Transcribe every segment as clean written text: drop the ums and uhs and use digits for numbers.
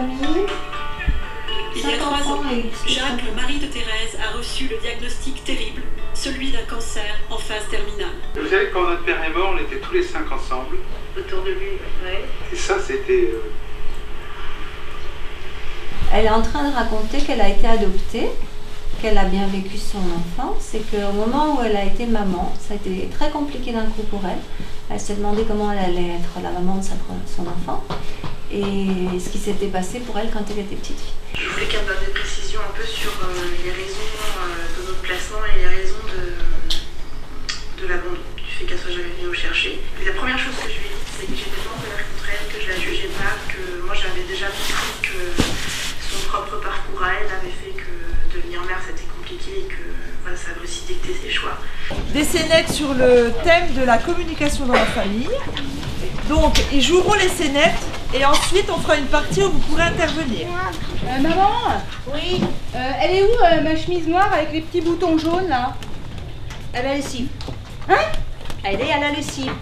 famille. Il y a 3 ans, Jacques, le mari de Thérèse, a reçu le diagnostic terrible, celui d'un cancer en phase terminale. Vous savez, quand notre père est mort, on était tous les 5 ensemble. Autour de lui, ouais. Et ça, c'était... Elle est en train de raconter qu'elle a été adoptée, qu'elle a bien vécu son enfance et qu'au moment où elle a été maman, ça a été très compliqué d'un coup pour elle. Elle s'est demandé comment elle allait être la maman de son enfant et ce qui s'était passé pour elle quand elle était petite fille. Je voulais qu'elle donne des précisions un peu sur les raisons de notre placement et les raisons de l'abandon, du fait qu'elle soit jamais venue nous chercher. Et la première chose que je lui ai dit, c'est que j'étais pas en colère contre elle, que je la jugeais pas, que moi j'avais déjà compris que son propre parcours à elle avait fait que devenir mère c'était compliqué et que voilà, ça avait aussi dicté ses choix. Des scénettes sur le thème de la communication dans la famille. Donc ils joueront les scénettes et ensuite on fera une partie où vous pourrez intervenir. Maman? Oui. Elle est où ma chemise noire avec les petits boutons jaunes là? À la lessive. Hein? Elle est à la lessive.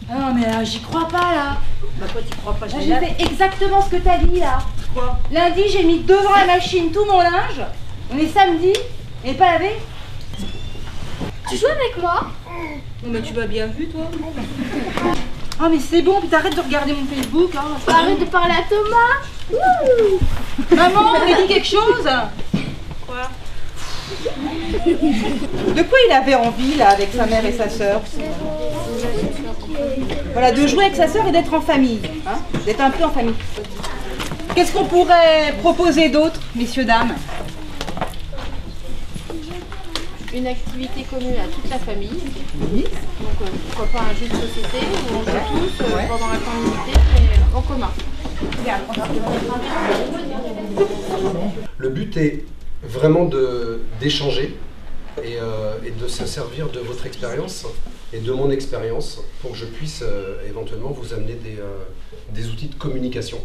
Ah non mais j'y crois pas là. Bah quoi tu crois pas? J'ai fait exactement ce que t'as dit là. Quoi? Lundi j'ai mis devant la machine tout mon linge. On est samedi. Elle est pas lavé. Tu joues avec moi? Non mais tu m'as bien vu toi. Ah mais c'est bon, puis t'arrêtes de regarder mon Facebook. Hein, Arrête de parler à Thomas. Ouh. Maman, on a dit quelque chose? Quoi? De quoi il avait envie là avec sa mère et sa sœur? Voilà, de jouer avec sa sœur et d'être en famille, hein, d'être un peu en famille. Qu'est-ce qu'on pourrait proposer d'autre, messieurs, dames? Une activité commune à toute la famille. Oui. Donc pourquoi pas un jeu de société où on joue tous pendant la communauté, mais en commun. Le but est vraiment d'échanger et de se servir de votre expérience et de mon expérience pour que je puisse éventuellement vous amener des outils de communication.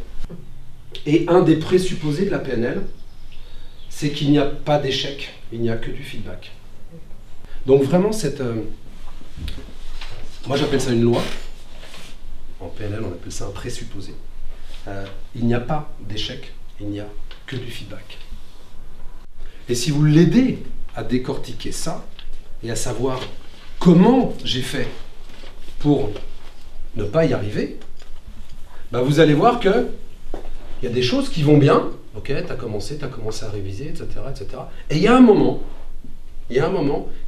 Et un des présupposés de la PNL, c'est qu'il n'y a pas d'échec, il n'y a que du feedback. Donc vraiment, moi j'appelle ça une loi. En PNL, on appelle ça un présupposé. Il n'y a pas d'échec, il n'y a que du feedback. Et si vous l'aidez à décortiquer ça et à savoir comment j'ai fait pour ne pas y arriver, bah vous allez voir que il y a des choses qui vont bien. Ok, tu as commencé à réviser, etc., etc. Et il y a un moment, il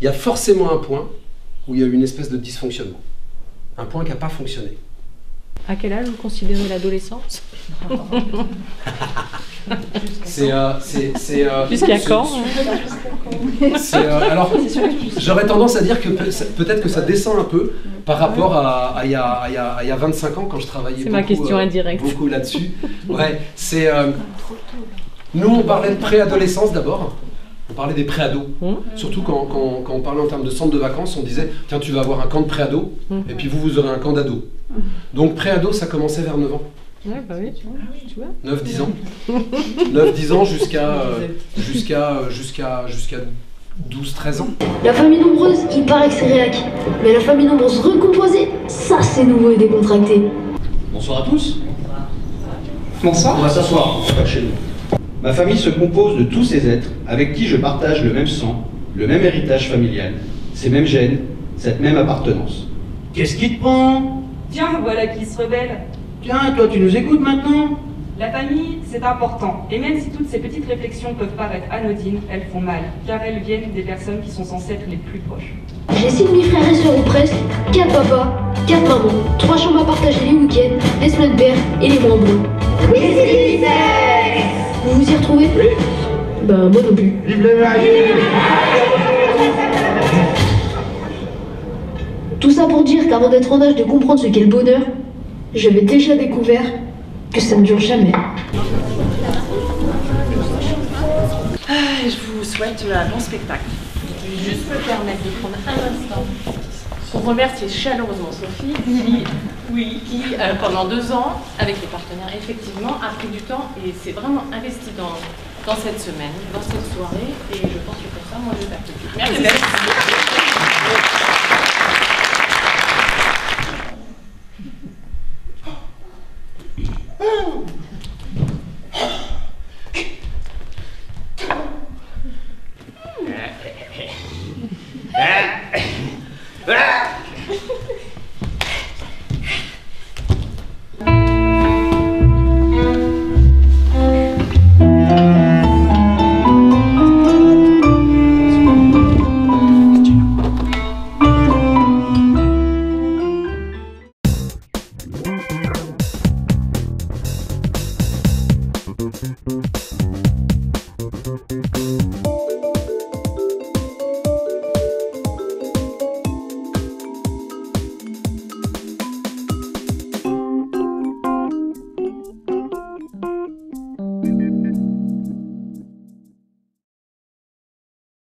y a forcément un point où il y a eu une espèce de dysfonctionnement. Un point qui n'a pas fonctionné. À quel âge vous considérez l'adolescence? Jusqu'à quand? Alors, j'aurais tendance à dire que peut-être que ça descend un peu par rapport à il y a 25 ans quand je travaillais ma question indirecte. Beaucoup là-dessus. Ouais, nous, on parlait de préadolescence d'abord. On parlait des préados. Surtout quand on parlait en termes de centre de vacances, on disait « Tiens, tu vas avoir un camp de préados, et puis vous aurez un camp d'ados. » Donc préado, ça commençait vers 9 ans. Ouais, bah oui, tu vois. 9-10 ans. 9-10 ans jusqu'à 12-13 ans. La famille nombreuse, il paraît que c'est réac. Mais la famille nombreuse recomposée, ça c'est nouveau et décontracté. Bonsoir à tous. Bonsoir. On va s'asseoir, on va chez nous. Ma famille se compose de tous ces êtres avec qui je partage le même sang, le même héritage familial, ces mêmes gènes, cette même appartenance. Qu'est-ce qui te prend? Tiens, voilà qui se rebelle. Tiens, toi tu nous écoutes maintenant? La famille, c'est important. Et même si toutes ces petites réflexions peuvent paraître anodines, elles font mal, car elles viennent des personnes qui sont censées être les plus proches. J'ai 6 demi-frères et sœurs ou presque, 4 papas, 4 mamans, 3 chambres à partager les week-ends, les semaines pères et les mois bleus. Oui, c'est vous vous y retrouvez? Oui. Ben moi non plus. Vive le mari. Tout ça pour dire qu'avant d'être en âge de comprendre ce qu'est le bonheur, j'avais déjà découvert que ça ne dure jamais. Je vous souhaite un bon spectacle. Je vais juste me permettre de prendre un instant pour remercier chaleureusement Sophie qui pendant 2 ans, avec les partenaires, effectivement, a pris du temps et s'est vraiment investie dans cette semaine, dans cette soirée. Et je pense que pour ça, moi, je t'applaudis. Merci.